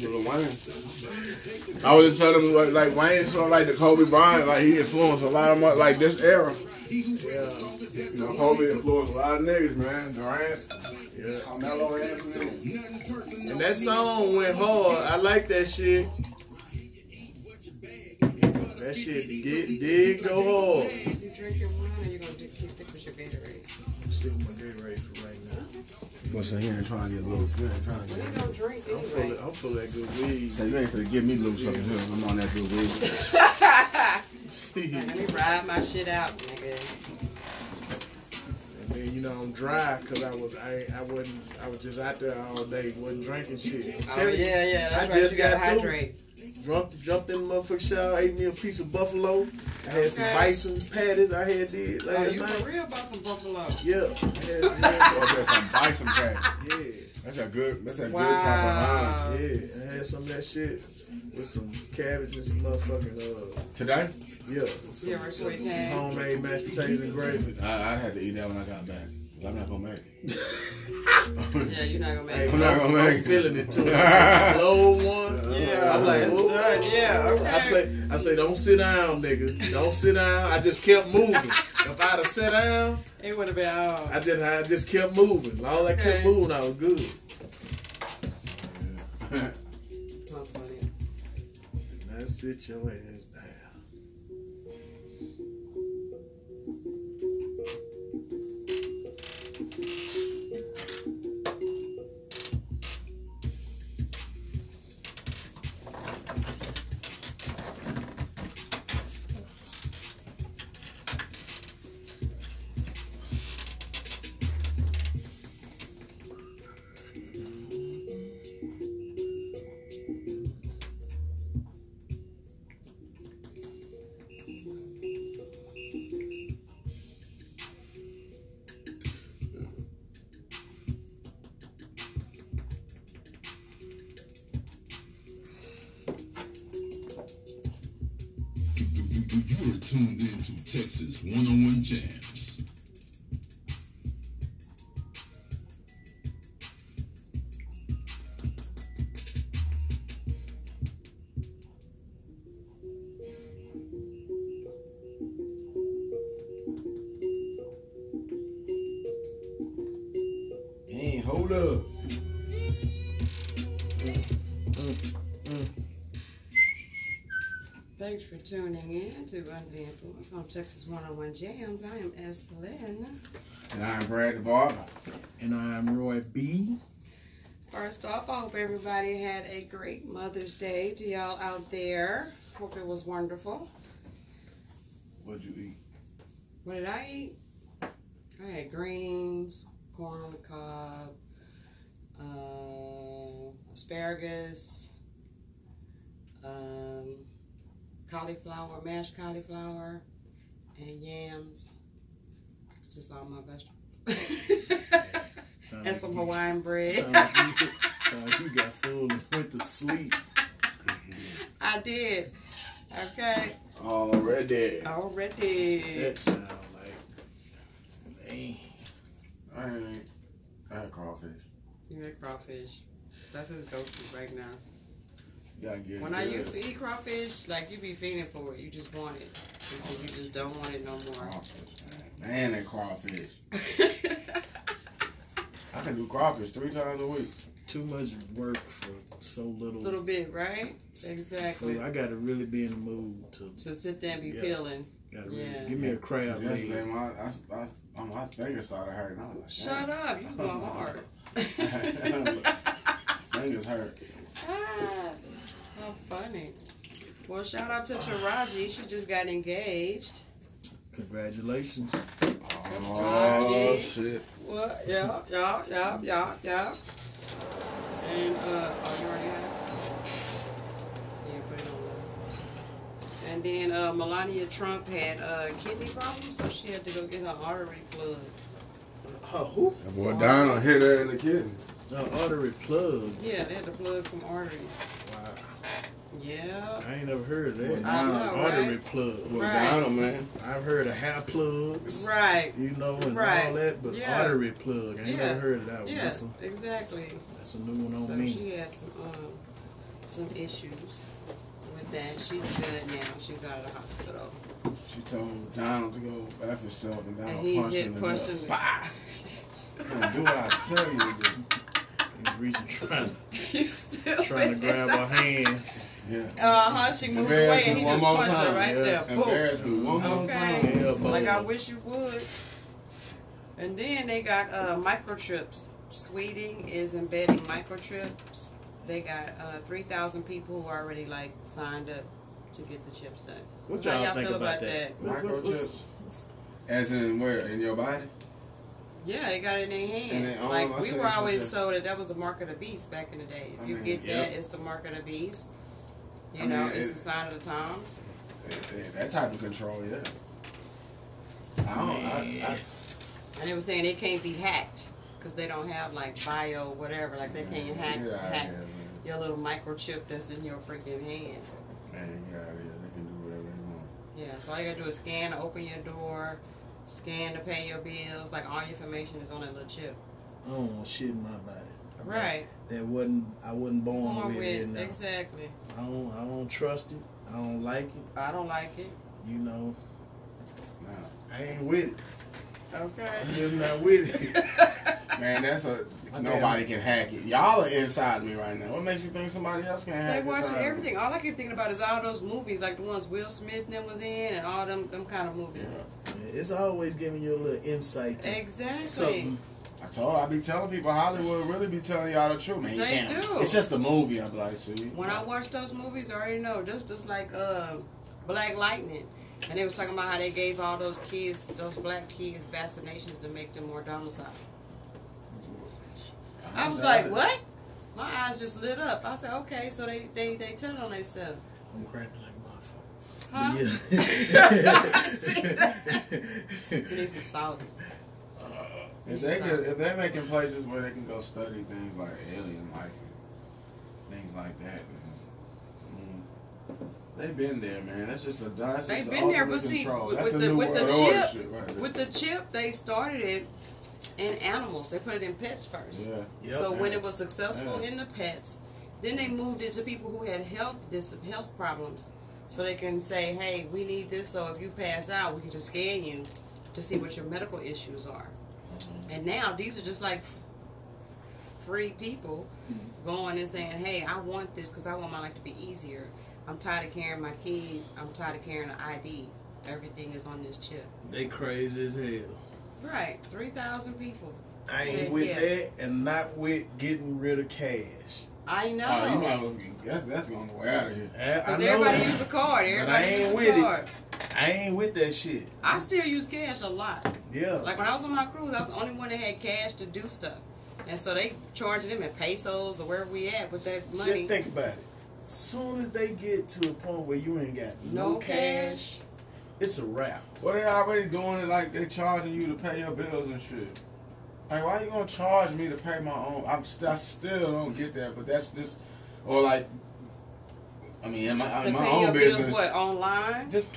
Little Wayne. I was just telling him like Wayne sort of like the Kobe Bryant, like he influenced a lot of like this era. Yeah. You know, Kobe influenced a lot of niggas, man. Durant. Yeah. Carmelo Anthony. And that song went hard. I like that shit. That shit did go hard. You drinking wine or you gonna stick with your Gatorade? I'm sticking with my Gatorade for right now. But so he ain't trying to get loose. You ain't trying to get You don't drink anyway. I'm full of that good weed. So you ain't finna give me loose fucking here. I'm on that good weed. See. Let me ride my shit out, nigga. And then, you know, I'm dry because I was just out there all day, wasn't drinking shit. Oh, yeah, that's I right. just You gotta got hydrate. Jumped in the motherfucking shower, ate me a piece of buffalo. I had some bison patties I had did last you night. for real about some buffalo? Yeah. That's some bison patty. Yeah. That's a good type of Yeah, I had some of that shit with some cabbage and some motherfucking today? Yeah. Yeah, right before you Some came. homemade mashed potatoes and gravy. I had to eat that when I got back. I'm not gonna make it. Yeah, you're not gonna make it. I'm not gonna make it. I'm feeling it too. Low one. Yeah, I'm like, it's done. Yeah, okay. I say, don't sit down, nigga. Don't sit down. I just kept moving. If I'd have sat down, It would have been all. I just kept moving. As long as I kept moving, I was good. Not funny. Now sit your ass down. You are tuned in to Texas 101 Jams. Hey, hold up. Thanks for tuning in to Under the Influence on Texas 101 Jams. I am S. Lynn. And I'm Brad the Barber. And I'm Roy B. First off, I hope everybody had a great Mother's Day to y'all out there. Hope it was wonderful. What'd you eat? What did I eat? I had greens, corn on the cob, asparagus, cauliflower, mashed cauliflower, and yams. It's just all my vegetables. And some Hawaiian bread. Sound like you got full and went to sleep. I did. Okay. Already. That sound like, man. I had crawfish. You had crawfish. That's his go-to right now. Gotta get When I used to eat crawfish, like you be feeding for it. You just want it until you just don't want it no more. Crawfish, man, that crawfish. I can do crawfish 3 times a week. Too much work for so little. Little bit, right? Exactly. I gotta really be in the mood to sit there and be peeling. Gotta really give me a crab leg. Yesterday, my fingers started hurting. I was like, shut up, you was going hard. Fingers hurt. How funny. Well, shout out to Taraji. She just got engaged. Congratulations. Oh, shit. What? Yeah. And, oh, you already have it? Yeah, put it on there. And then, Melania Trump had, kidney problems, so she had to go get her artery plugged. Who? That boy Donald hit her in the kidney. Artery plug. Yeah, they had to plug some arteries. Wow. Yeah. I ain't never heard of that. I know, Artery right? plug. With Right. Donald, man. I've heard of hair plugs. Right. You know, and Right. all that, but Yeah. artery plug. I ain't Yeah. never heard of that one. Yeah, exactly. That's a new one on So me. she had some issues with that. She's good now. She's out of the hospital. She told Donald to go F himself, and And Donald he punched hit him. punched him. Bah! You don't do what I tell you to do. He's reaching, You still trying to grab her hand. Yeah. She moved away and he one just more punched her time. right Yeah. there. Boom. Embarrass me one more time. Okay. Elbow. Like I wish you would. And then they got microchips. Sweeting is embedding microchips. They got 3,000 people who already like signed up to get the chips done. So What how y'all y'all think feel about about that? Microchips. As in where? In your body? Yeah, they got it in their hand. And they own Like them. I we said were it's always just- told that was the mark of the beast back in the day. If you I mean, get yep. that, it's the mark of the beast. You I know, mean, it's it- the sign of the times. That type of control, yeah. I And they were saying it can't be hacked because they don't have like bio whatever. Like they can't hack Get out of hack here, man. your little microchip that's in your freaking hand. Man, get out of here. They can do whatever they want. Yeah, so all you gotta do is scan to open your door, scan to pay your bills. Like all your information is on that little chip. I don't want shit in my body. Right. That wasn't. I wasn't born Born with it. with Now. exactly. I don't trust it. I don't like it. I don't like it. You know, Nah. I ain't with it. Okay. I'm just not with it. Man, nobody can hack it. Y'all are inside me right now. What makes you think somebody else can hack They it? watching everything. All I keep thinking about is all those movies, like the ones Will Smith and them was in, and all them kind of movies. Yeah, it's always giving you a little insight to Exactly. something. I be telling people Hollywood really be telling y'all the truth, man. You They can't. do. It's just a movie. I'm like, see. When I watch those movies, I already know. Just like Black Lightning. And they was talking about how they gave all those kids, those black kids, vaccinations to make them more docile. I was like, what? My eyes just lit up. I said, okay, so they tell on themselves. I'm cramping like motherfucker. Huh? Yeah. See that? You need some salt. If they're making places where they can go study things like alien life and things like that, man. They've been there, man. That's just They've been there, but see, with the chip, they started it in animals. They put it in pets first. Yeah. Yep. So when it was successful Yeah. in the pets, then they moved it to people who had health problems. So they can say, hey, we need this, so if you pass out, we can just scan you to see what your medical issues are. And now these are just like free people going and saying, hey, I want this because I want my life to be easier. I'm tired of carrying my keys. I'm tired of carrying an ID. Everything is on this chip. They crazy as hell. Right. 3,000 people. I said ain't with yeah. that and not with getting rid of cash. I know. Oh, you might well, that's going the way out of here. Because everybody use a card. Everybody ain't use with a it. card. I ain't with that shit. I still use cash a lot. Yeah. Like when I was on my cruise, I was the only one that had cash to do stuff. And so they charging them in pesos or wherever we at with that money. Just think about it. Soon as they get to a point where you ain't got No cash. it's a wrap. Well, they already doing it like they charging you to pay your bills and shit. Like, why you gonna charge me to pay my own? I still don't get that, but that's just, or like, I mean, in my To pay own your business, bills, what, online? just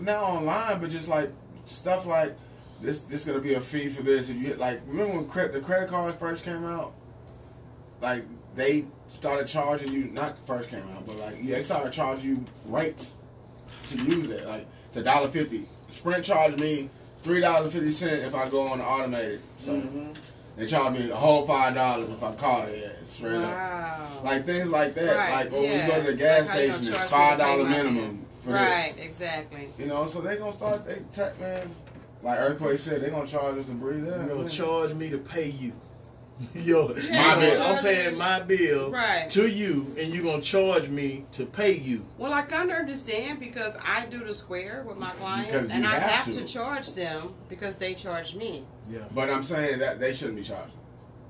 not online, but just like stuff like this gonna be a fee for this. If you like, remember when the credit cards first came out? Like they started charging you, not first came out, but like they started charging you rates to use it. Like it's $1.50. Sprint charged me $3.50 if I go on the automated. So they charge me a whole $5 if I call it straight up. Wow. Like things like that. Right, Like when you yeah. go to the gas Like how you station, gonna it's charge me to pay $5 my minimum for Right, this. exactly. You know, so they gonna start man. Like Earthquake said, they gonna charge us to breathe in. You're gonna charge me to pay you. Yo, Yeah, My bill. I'm paying my bill Right. to you, and you're gonna charge me to pay you. Well, I kind of understand because I do the square with my clients, Because and you I have have to. to charge them because they charge me. Yeah, But I'm saying that they shouldn't be charging.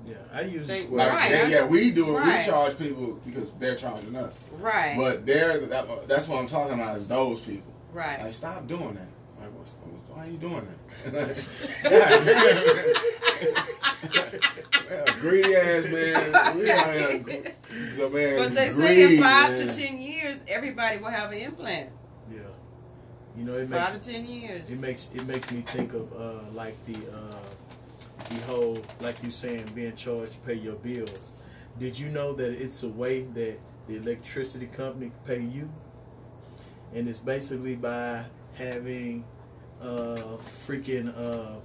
yeah. I use They- the square. Right. We do it. Right. We charge people because they're charging us. Right. But that's what I'm talking about is those people. Right. Like, stop doing that. Like, why are you doing that? Yeah, greedy ass man. We out here The man But they say in greed, 5 man. to 10 years, everybody will have an implant. Yeah. You know, it 5 makes to 10 years. it makes me think of like the whole, like you saying, being charged to pay your bills. Did you know that it's a way that the electricity company can pay you? And it's basically by having freaking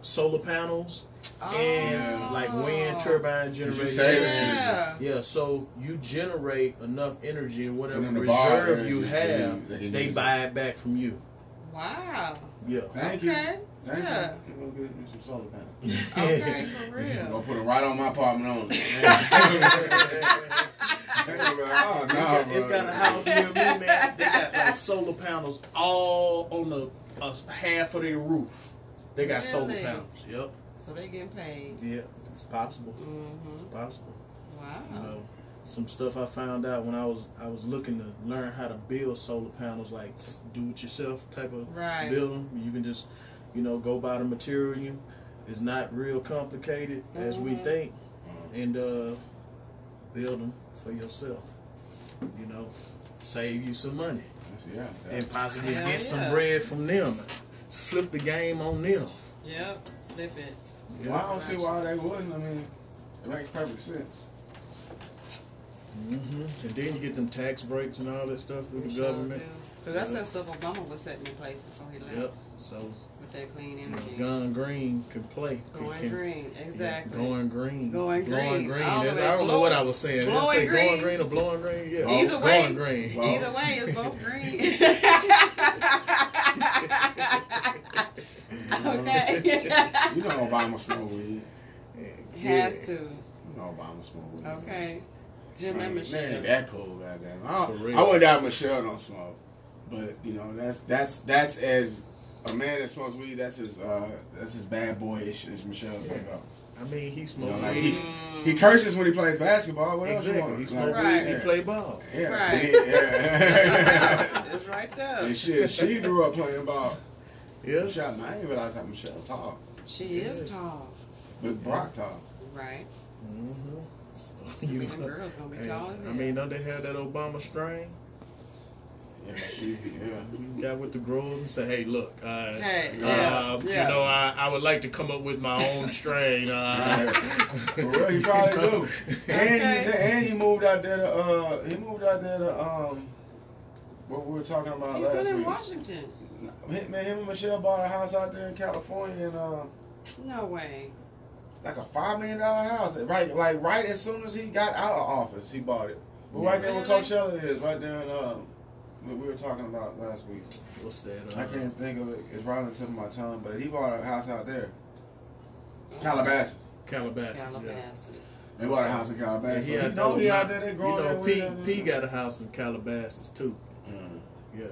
solar panels and like wind turbine generated energy. Yeah, so you generate enough energy and whatever reserve you have, they buy it back from you. Wow. Yeah. Thank you. Okay. Thank Yeah. you. We'll get me some solar panels. Okay, for I'm real. gonna put them right on my apartment only. It's got a house near me, man. They got like solar panels all on the half of their roof. They got solar Really? panels. Yep. So they getting paid. Yeah, it's possible. Mm-hmm. It's possible. Wow. You know, some stuff I found out when I was looking to learn how to build solar panels, like do it yourself type of Right. build them. You can just, go buy the material. It's not real complicated as we think, and build them for yourself. Save you some money, and possibly get some bread from them. Flip the game on them. Yep. Flip it. Well, I don't see why they wouldn't. I mean, it makes perfect sense. And then you get them tax breaks and all that stuff through the government. Because that's that stuff Obama was setting in place before he left. Yep. So With that clean energy. Going green can play. Going green, exactly. Going green. Going Blowing green. green. All the I way don't know what I was saying. Did I blowing say green. going green or blowing green? Yeah. Either way. Going green. Either way, it's both green. Okay. You know Obama smoke weed. Has to. You know Obama smoke weed. Okay. Him and Man, Michelle. ain't that cool, goddamn. For real. I wouldn't doubt Michelle don't smoke, but that's as a man that smokes weed. That's as bad boyish as Michelle's gonna go. I mean, he smoked Like weed. he curses when he plays basketball. What else you Exactly. want? He smoked Right. weed. He play ball. Yeah. Right. Yeah. It's right there. And shit, she grew up playing ball. Yeah. Michelle, I didn't realize how Michelle tall, She is tall. but Brock tall. Right. Mm-hmm. Them girls gonna be tall as hell. I mean, don't they have that Obama strain? Yeah, You got with the growers and say, hey, look, I would like to come up with my own strain. For real, he probably do. And he moved out there to what we were talking about He's last still in week. Washington. Him and Michelle bought a house out there in California, and No way. like a $5 million house. Right as soon as he got out of office, he bought it. But right there where Really? Coachella is, right there in what we were talking about last week. What's that? I can't think of it. It's right on the tip of my tongue, but he bought a house out there. Calabasas. Calabasas. Calabasas. They bought a house in Calabasas. Yeah, So he know he out there. They growing P got a house in Calabasas too. Yeah.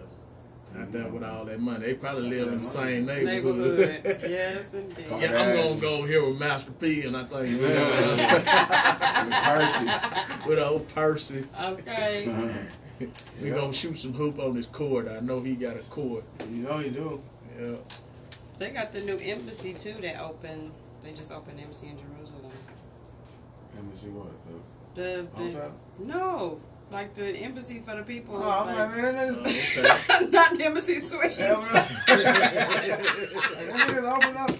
Out there with all that money. They probably live in the same neighborhood. Yes, indeed. Yeah, I'm going to go here with Master P, and I think with old Percy. Okay. We're going to shoot some hoop on his court. I know he got a court. You know he do. Yeah. They got the new embassy too that opened. They just opened the embassy in Jerusalem. Embassy what? No, like the embassy for the people. Oh, I'm like, man, that nigga. Okay. Not the embassy suites. That nigga open up.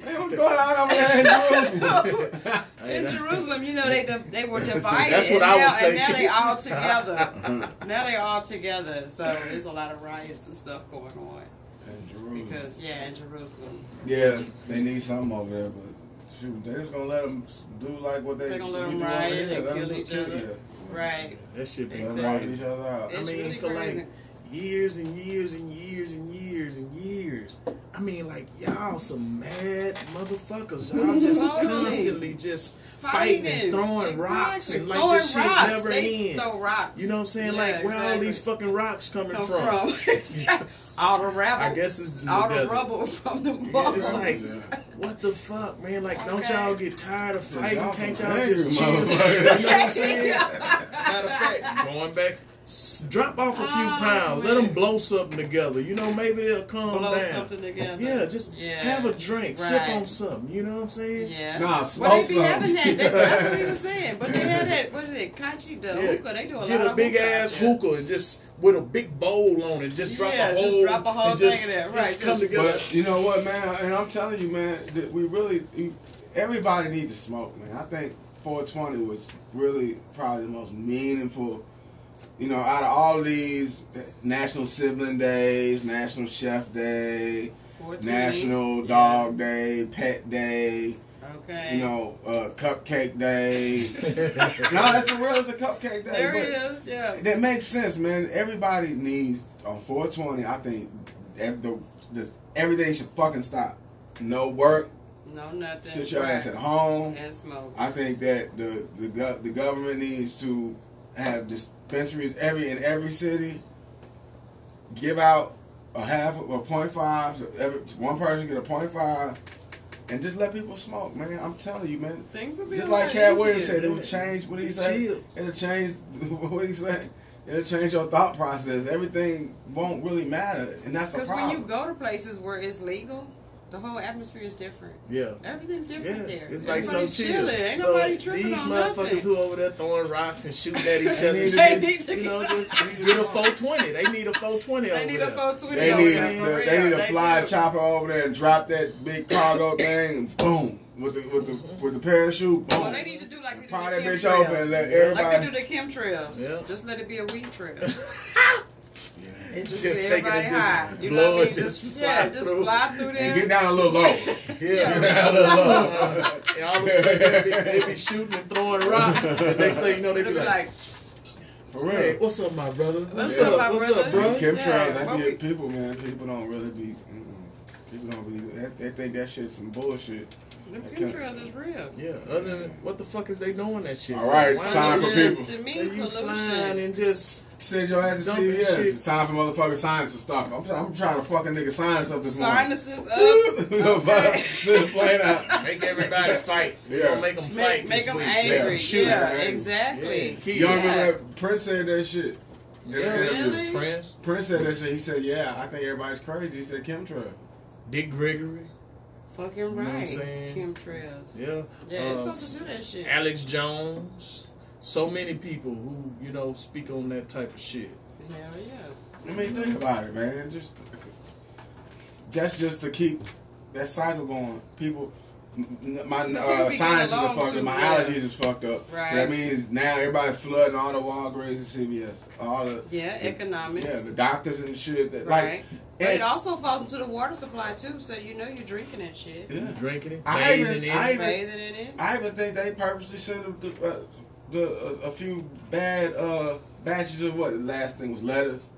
Man, what's going on over there in Jerusalem? In Jerusalem, they were divided. That's what I was And now thinking. they all together. Now they all together. So there's a lot of riots and stuff going on. In Jerusalem. Because in Jerusalem. Yeah, they need something over there, but shoot, they're just gonna let them do like what They're gonna let we them do over riot here. and Let them kill do each kill- other. yeah. Right. That shit been Let them Exactly. wipe each other out. It's I mean, really for crazy. like years and years and years and years and years. I mean, like, y'all some mad motherfuckers. Y'all just Totally. constantly just fighting and throwing rocks and like Throwing this shit rocks. never They ends. throw rocks. You know what I'm saying? Yeah, Like, where all exactly. these fucking rocks coming Come from? all the rubble. I guess it's in all the the desert. rubble from the Yeah, bombs. it's like, what the fuck, man? Like, don't Okay. y'all get tired of fighting? y'all Can't some y'all angry just chill? You know motherfuckers. what I'm saying? Matter of fact, Drop off a few Oh, pounds. man. Let them blow something together. You know, maybe they'll calm Blow down. something together. Yeah, just have a drink, sip Right. on something. You know what I'm saying? Yeah. Nah, Well, smoke they be something. having that. That's what he was saying. But they had that. What is it? Kachi the hookah. They do a lot Get of a big hookah ass out there. hookah and just with a big bowl on it, just drop a whole, just drop a whole and just, thing of that. just Right. come together. But you know what, man? And I'm telling you, man, that everybody needs to smoke, man. I think 420 was really probably the most meaningful. You know, out of all of these National Sibling Days, National Chef Day, 420. National Dog Day, Pet Day, Okay. you know, Cupcake Day. No, that's for real. It's a Cupcake Day. There but it is. Yeah. that makes sense, man. Everybody needs, on 420, I think, everything should fucking stop. No work. No, nothing. Sit your ass at home. And smoke. I think that the government needs to have dispensaries in every city. Give out a 0.5. So one person get a 0.5, and just let people smoke, man. I'm telling you, man. Things will be Just a like lot Cat Williams easier. said, it will change. What did he say? Chill. It'll change. What did he say? It'll change your thought process. Everything won't really matter, and that's the Because problem. when you go to places where it's legal, the whole atmosphere is different. Yeah. Everything's different there. It's like so Everybody's chill. chilling. Ain't So nobody tripping these on motherfuckers nothing. who over there throwing rocks and shooting at each other, need to They need to you know, get- just get a 420. They need a 420 They over need there. a 420 They over need, there, for they need real. a fly do. chopper over there and drop that big cargo thing and boom with the parachute. Boom. Well, they need to do like they do Pry the that bitch chemtrails. open and let Like they everybody. do the chemtrails. Yeah. Just let it be a weed trail. And Just get take it and everybody just high. You blow know what I mean? it, just Just, fly just through. fly through there. And get down a little low. Yeah, and all of a sudden they be shooting and throwing rocks. And next thing you know, they It'll be like, For real. "Hey, what's up, my brother? What's up, up? my What's brother?" up, bro?" Chemtrails, Yeah, that what be we- people, man. People don't really be. People don't really. They think that shit's some bullshit. Them chemtrails is real. Yeah. Other than what the fuck is they doing that shit? All for? right, Why it's time you for just- people. To me, You flying pollution. and just Send your ass to Dumping CVS. shit. It's time for motherfucking science to stop. I'm trying to fucking nigga science up this morning. Sinuses up. We gonna fuck- Sit the plane out. make everybody fight. Yeah. You gonna make them fight. Make this them week. angry. Yeah, shoot, Yeah, man. exactly. Yeah. You don't remember that Prince said that shit? In Yeah, an interview. really? Prince, Prince said that shit. He said, "Yeah, I think everybody's crazy." He said, "Chemtrail." Dick Gregory. Fucking know what I'm right. saying? Chemtrails. Yeah. Yeah, it's something to that shit. Alex Jones. So many people who, speak on that type of shit. Hell yeah. I mean, think about it, man. That's just to keep that cycle going. People, my People be sciences getting are along fucked too, up. My yeah. allergies is fucked up. Right. So that means now everybody's flooding all the Walgreens and CVS, all the Economics. the doctors and shit. That, Right. Like, But and it also falls into the water supply too, so you know you're drinking that shit. yeah. Drinking it, I bathing even- in I it. even- Bathing in it. I even think they purposely sent them a few bad batches of what the last thing was lettuce.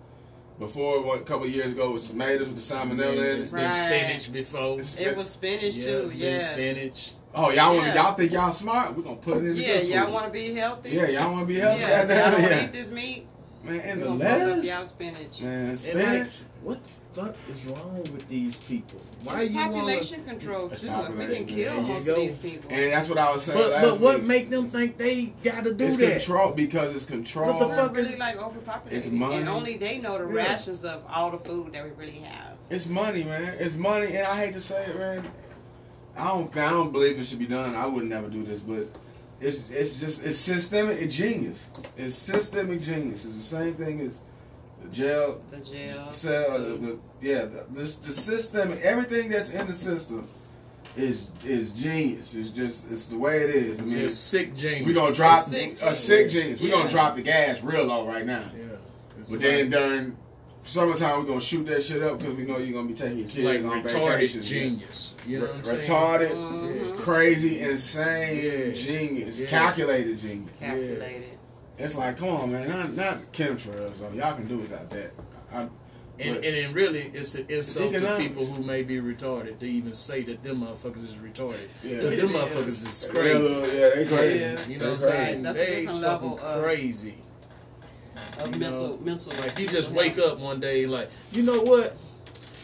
Before a couple of years ago, it was tomatoes with the salmonella in It's it. been Right. spinach before. It was spinach Yeah, too. it's been Yes. spinach. Oh, y'all think y'all smart? We're gonna put it in the Yeah, good y'all food. want to be healthy. Yeah, y'all want to be healthy. Yeah, goddamn, y'all want to yeah. eat this meat. Man, and We the gonna fuck up lettuce. y'all spinach. Man, And spinach. what the fuck is wrong with these people? Why It's you wanna? population control It's too. We can population, kill there you most go. of these people. And that's what I was saying. But last what week. make them think they gotta do It's that? control because it's control. What the We're fuck really is- like overpopulated, It's money. and only they know the Yeah. rations of all the food that we really have. It's money, man. It's money, and I hate to say it, man. I don't believe it should be done. I would never do this, but it's systemic genius. It's systemic genius. It's the same thing as the jail The jail cell. system. The system. Everything that's in the system is genius. It's the way it is. I mean, Just sick genius. we gonna drop Sick a sick genius. We Yeah. gonna drop the gas real low right now. Yeah. It's But like, then during summertime, we're gonna shoot that shit up because we know you're gonna be taking your kids like on retarded vacation. genius. You know what I'm saying? Retarded, Mhm. crazy, insane, Yeah. genius, Yeah. calculated genius. Calculated. It's like, come on, man, not chemtrails though. Y'all can do without that. And it really, it's an insult to Economics. people who may be retarded to even say that them motherfuckers is retarded. Yeah. Because them It motherfuckers is. is Yeah, crazy. they crazy. It is. You know what I'm They saying? That's a They different fucking level of- crazy. Of You mental. Like you just wake up one day like, you know what?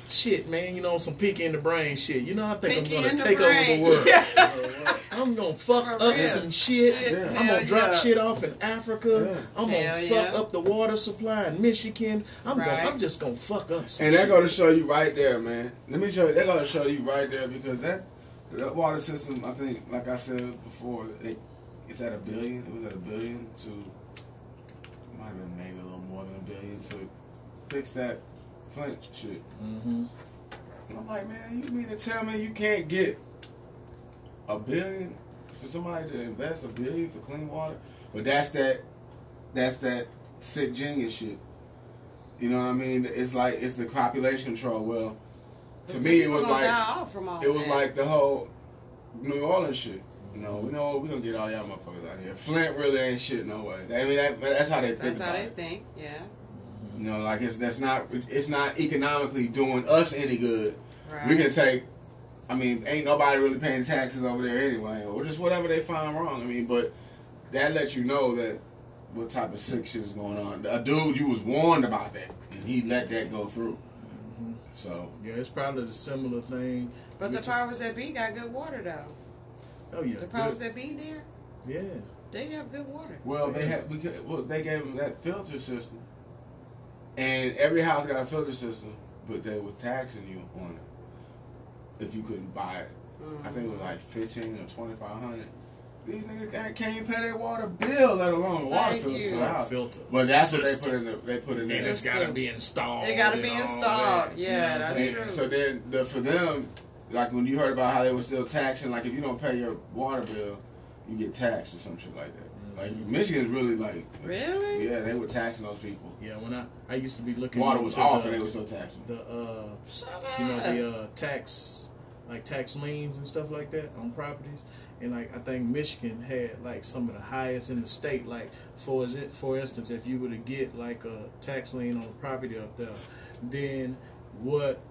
Shit, man, some pinky in the brain shit. I think Pinky I'm in gonna the take over brain. the world. I'm gonna fuck For up real. some shit. Shit, I'm gonna hell drop yeah. shit off in Africa. I'm gonna Hell fuck yeah. up the water supply in Michigan. Right. I'm just gonna fuck up some And shit. they're gonna show you right there, man. Let me show you. They're gonna show you right there because that water system, I think, like I said before, it's at $1 billion. It was at $1 billion to, might have been maybe a little more than $1 billion to fix that Flint shit. Mm-hmm. And I'm like, man, you mean to tell me you can't get $1 billion for somebody to invest $1 billion for clean water? But that's that sick genius shit. You know what I mean? It's like it's the population control. Well, to me it was like like the whole New Orleans shit. You know, we know we're gonna get all y'all motherfuckers out here. Flint really ain't shit no way. I mean that's how they think. That's how about they it. think. Yeah. You know, like it's not economically doing us any good. Right. We can take. I mean, ain't nobody really paying taxes over there anyway, or just whatever they find wrong. I mean, but that lets you know that what type of sick shit is going on. A dude, you was warned about that, and he let that go through. Mm-hmm. So yeah, it's probably the similar thing. But the powers that be got good water though. Oh yeah, The powers that be there, yeah. they have good water. well, they gave them that filter system, and every house got a filter system, but they were taxing you on it if you couldn't buy it. I think it was like $1,500 or $2,500. These niggas can't even pay their water bill, let alone the water Thank filter you. for the house. Filter But that's what system. they put in there. And it's gotta be installed. It gotta be and all installed. that. Yeah, You know what I'm that's saying? true. So then, for them, like when you heard about how they were still taxing, like if you don't pay your water bill, you get taxed or some shit like that. Like Michigan's really like, Really? yeah, they were taxing those people. Yeah, when I used to be looking. Water was into off and they were still taxing. Shut up. You know the tax liens and stuff like that on properties, and like I think Michigan had like some of the highest in the state. Like for instance, if you were to get like a tax lien on a property up there, then what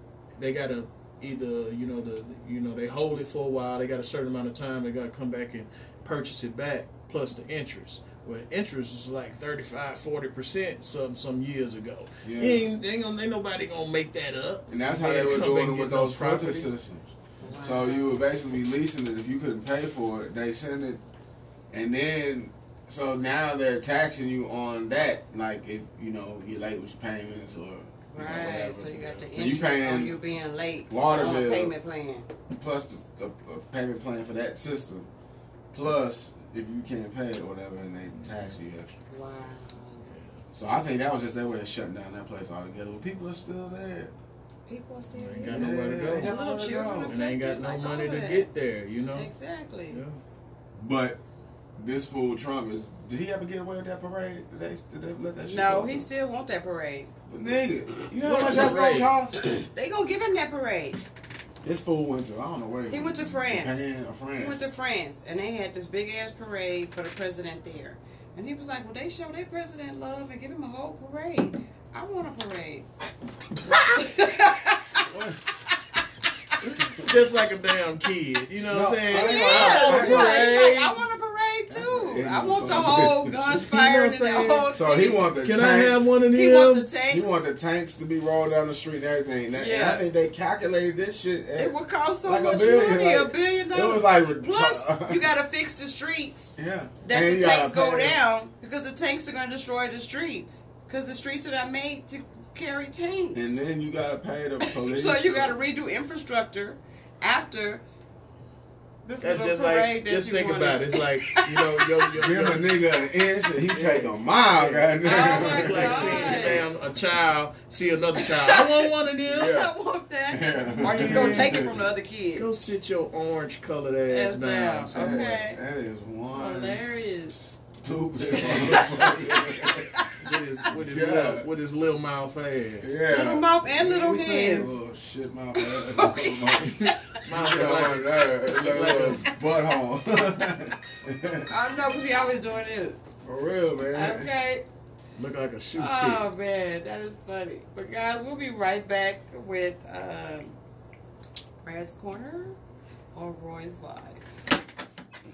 they gotta either they hold it for a while. They got a certain amount of time. They gotta come back and purchase it back plus the interest. Where interest is like 35-40% some years ago. Yeah. Ain't nobody gonna make that up. And that's how they were Come doing and it with get those no filter property. systems. So you were basically leasing it. If you couldn't pay for it, they send it, and then so now they're taxing you on that. Like if you're late with your payments or Right. whatever. So you got the So you interest paying on you being late water on a bill. payment plan. plus the payment plan for that system, plus if you can't pay it or whatever, and they tax you extra. Wow. So I think that was just their way of shutting down that place altogether. But people are still there. People are still Ain't here. got nowhere to go. And the little children And they ain't got affected, no like money all to that. get there, you know? Exactly. Yeah. But this fool Trump did he ever get away with that parade? Did they let that shit No, go? he still want that parade. But nigga, you know how much What that's gonna parade? cost? They gonna give him that parade. This fool went to, I don't know where He went to France. Japan or France. He went to France, and they had this big ass parade for the president there. And he was like, "Well, they show their president love and give him a whole parade. I want a parade." Just like a damn kid, you know what I'm saying? I ain't Yeah, gonna- he's like, I want a parade too. I want the whole guns fired and the whole So he thing. want the Can tanks. I have one of them? He want the tanks. He want the tanks to be rolled down the street and everything. And Yeah. I think they calculated this shit. It would cost so like much $1 billion, money, like, $1 billion. It was like Plus, you gotta fix the streets. yeah. That And the you gotta tanks go pay- down because the tanks are gonna destroy the streets. Because the streets are not made to carry tanks. And then you gotta pay the police. So you gotta redo infrastructure after this That's little just parade like, that just you think wanted. about it. It's like, Give a nigga an inch and he take a mile, Oh goddamn. my like God. seeing a child see another child. I want one of them. Yeah. I want that. Yeah. Or just go take it from the other kid. Go sit your orange colored ass Yes, down. down. son. Okay. That is one Hilarious. stupid motherfucker. With his little mouth ass. Yeah. Little mouth and little We saying- head. Little shit mouth ass. Mouth Yeah, like, like a butthole. I don't know because he always doing it. For real, man. Okay. look like a shoe Oh man, that is funny. But guys, we'll be right back with Brad's Corner or Roy's Vibe.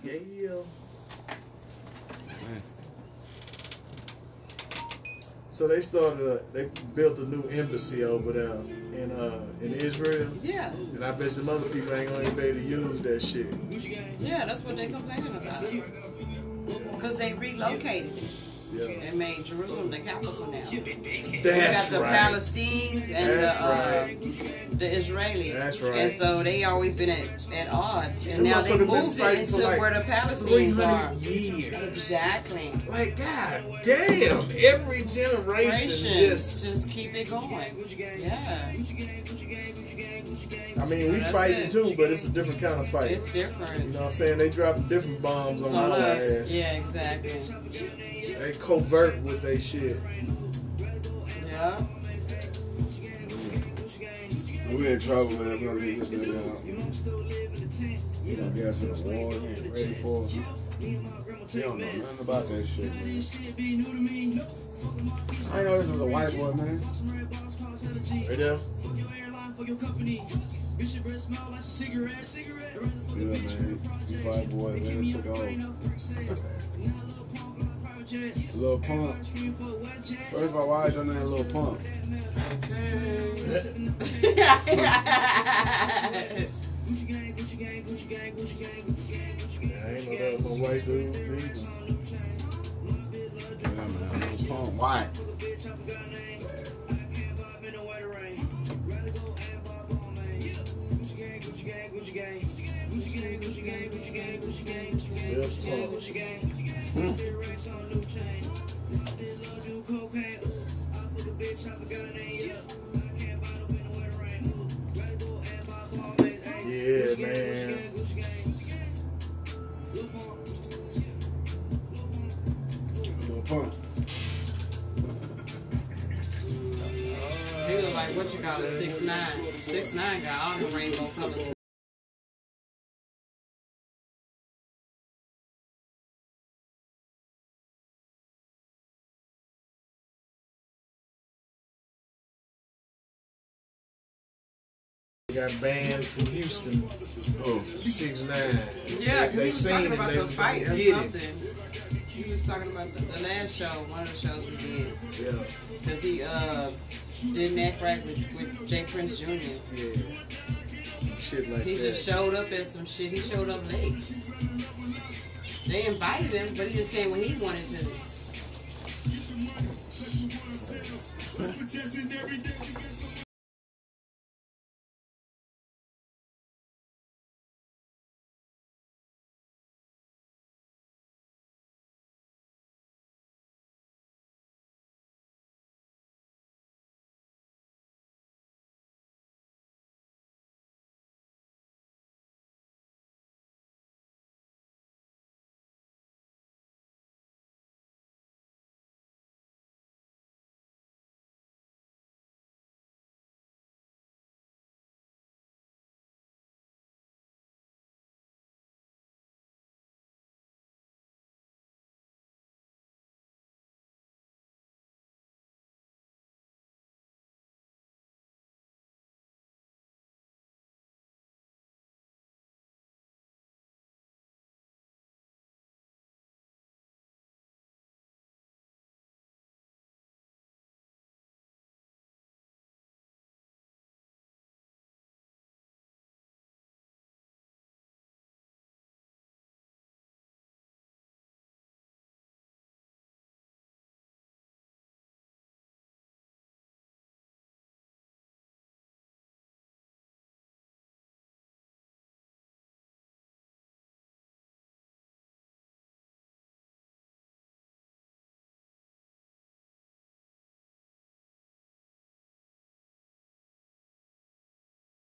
pig. Yeah. So they built a new embassy over there in Israel. Yeah. And I bet some other people ain't gonna be able to use that shit. Yeah, that's what they complaining about. Because they relocated it. Yeah. They made Jerusalem the capital now. That's You got the right. Palestinians and the Israelis. That's right. And so they always been at odds. And now they motherfuckers been moved it fighting into for, like, where the Palestinians are. 300 years. Exactly. Like, god damn, every generation Just keep it going. Yeah. I mean, we That's fighting it. too, but it's a different kind of fight. It's different. You know what I'm saying? They dropping different bombs on our us. ass. Yeah, exactly. They covert with they shit. Yeah. We in trouble, man. We're gonna leave this nigga out. We're gonna get us in the war. He ain't ready for it. He don't know nothing about that shit, man. I didn't know this was a white boy, man. Right there. Yeah, man. These white boys, man, took off. Lil Pump. First of all, why is your name Lil Pump? I ain't know that was a white dude either. Yeah, man. Lil Pump. Why? Yeah, man. Lil Pump. He was like, what you call it, 6'9". 6'9" got all the rainbow colors. Got banned from Houston. Oh. 6'9". Yeah, They he was seen talking it, about they the fight or get it. something. He was talking about the last show, one of the shows we did. Yeah. Because he didn't act right with J. Prince Jr. Yeah. Some shit like He that. just showed up at some shit. He showed up late. They invited him, but he just came when he wanted to.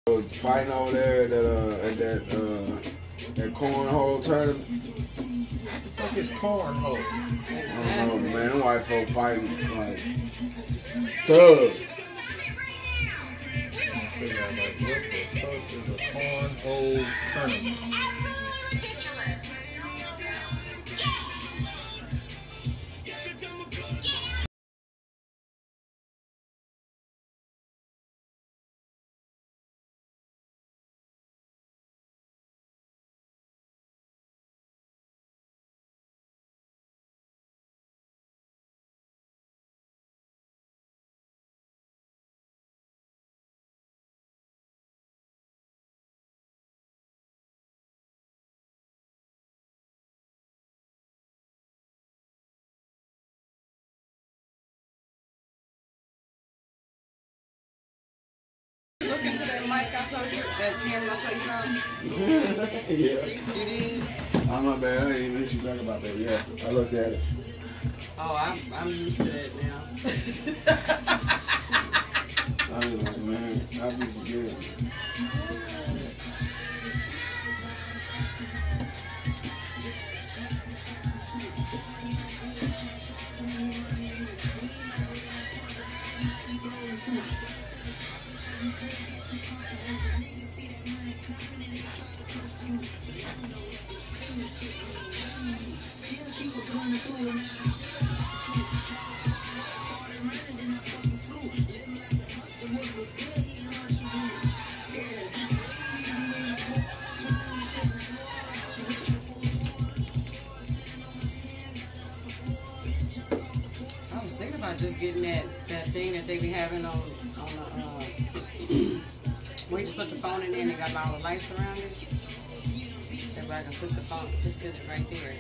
Fighting over there at that cornhole tournament. What the fuck is cornhole? I don't know, man. Them white folk fighting like thugs. Figure out like what the fuck is a cornhole tournament? Absolutely ridiculous. hike I told you, that camera I told you about? Yeah. You did? Oh, my bad. I didn't even hear you talk about that. Yeah, I looked at it. Oh, I'm used to that now. I was like, man, I'll be forgetting. I was thinking about just getting that thing that they be having on where you just put the phone in there and they got all the lights around it. Everybody can put the phone, just sit it right there. I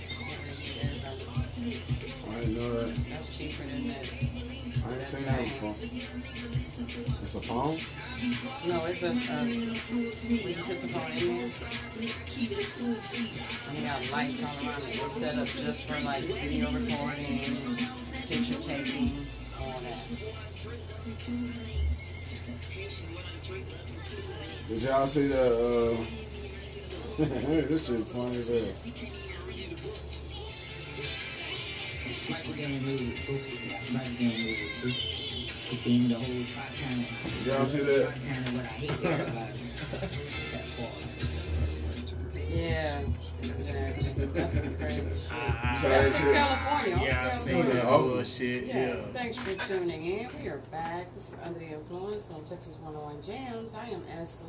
didn't know that. That's cheaper than that. I ain't seen that before. It's a phone? No, it's a where you sit the phone in there. And you got lights all around it. It's set up just for like video recording, picture taking, all that. Did y'all see the, this shit funny as hell. Y'all see that? Yeah, exactly. That's crazy. You saw That's that in shit? California. Yeah, I seen that Oh. bullshit. Yeah, Yeah. thanks for tuning in. We are back. This is Under the Influence on Texas 101 Jams. I am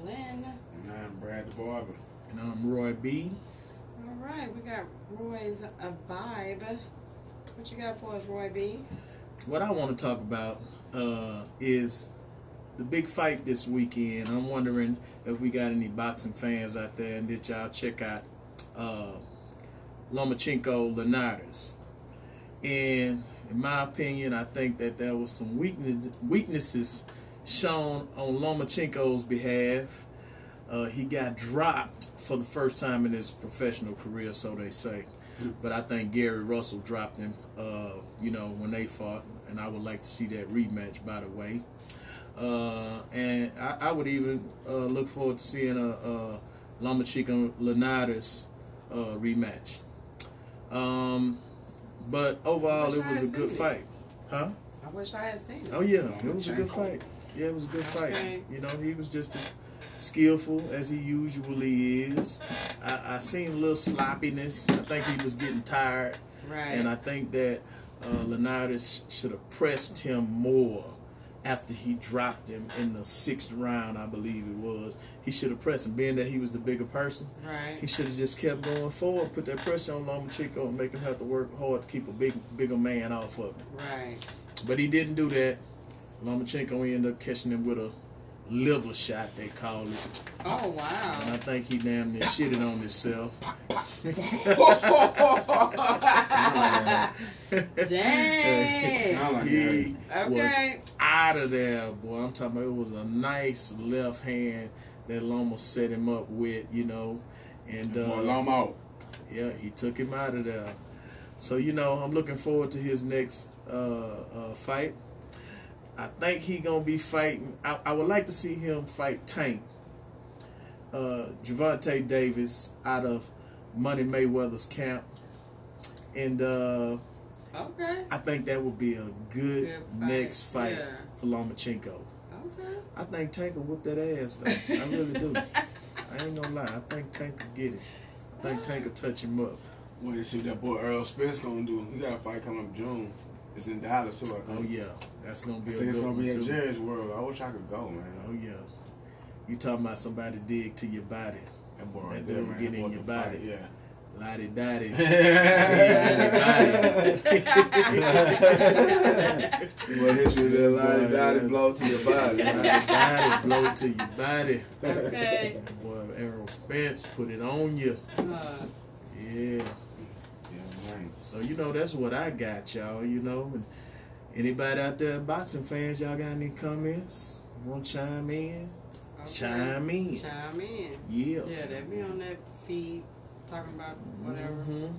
Lynn. And I'm Brad the Barber. And I'm Roy B. All right, we got Roy's a vibe. What you got for us, Roy B? What I want to talk about is the big fight this weekend. I'm wondering if we got any boxing fans out there and did y'all check out Lomachenko Linares. And in my opinion, I think that there was some weaknesses shown on Lomachenko's behalf. He got dropped for the first time in his professional career, so they say. But I think Gary Russell dropped him, when they fought. And I would like to see that rematch, by the way. And I would even look forward to seeing a Lomachenko Linares rematch. But overall, it was a good fight. Huh? I wish I had seen it. Oh, yeah. It was a good fight. Yeah, it was a good fight. Okay. You know, he was just as skillful as he usually is. I seen a little sloppiness. I think he was getting tired. Right. And I think that Linares should have pressed him more after he dropped him in the 6th round, I believe it was. He should have pressed him. Being that he was the bigger person, Right. he should have just kept going forward, put that pressure on Lomachenko and make him have to work hard to keep a bigger man off of him. Right. But he didn't do that. Lomachenko ended up catching him with a liver shot, they call it. Oh, wow. And I think he damn near shitted on himself. Dang. Sound like He was Okay. out of there, boy. I'm talking about it was a nice left hand that Loma set him up with, And Boy, Lom out. yeah, he took him out of there. So, I'm looking forward to his next fight. I think he gonna be fighting. I would like to see him fight Tank, Gervonta Davis out of Money Mayweather's camp, and Okay. I think that would be a good fight. next fight Yeah. for Lomachenko. Okay. I think Tank will whoop that ass though. I really do. I ain't gonna lie. I think Tank will get it. I think Tank will touch him up. What do you see that boy Earl Spence gonna do? He got a fight coming up June. It's in Dallas too, I think. Oh yeah, that's gonna be I a think it's good gonna one be at too. Jerry's World. I wish I could go, man. Oh yeah. You talking about somebody dig to your body? That boy That right there, dude man. get That in boy your can body. fight, yeah. Lottie dottie. Boy, hit you with that lottie dottie blow to your body. Body blow to your body. Okay. Boy, Errol Spence put it on you. Yeah. Yeah, man. So that's what I got, y'all. And anybody out there, boxing fans, y'all got any comments? Want to chime in? chime in. Chime in. Yeah. Yeah, they be on that feed talking about whatever. Mhm.